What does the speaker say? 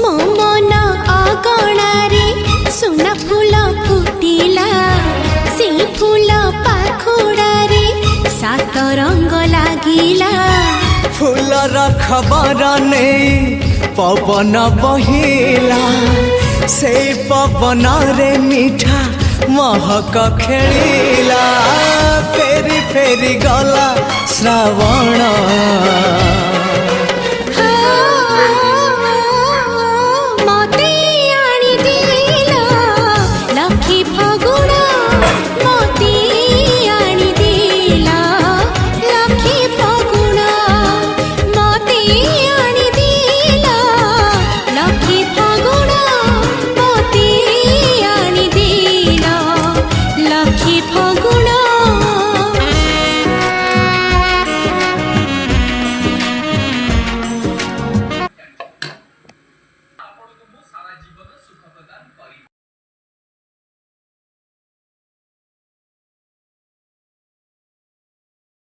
मो मन अगणारे सुना फूल फुटिला से फूल पाखुड़ारे सात रंग लागिला फूलर खबर नहीं पवन बहिला से पवन रे मीठा महक खेलिला फेरी फेरी गला श्रावण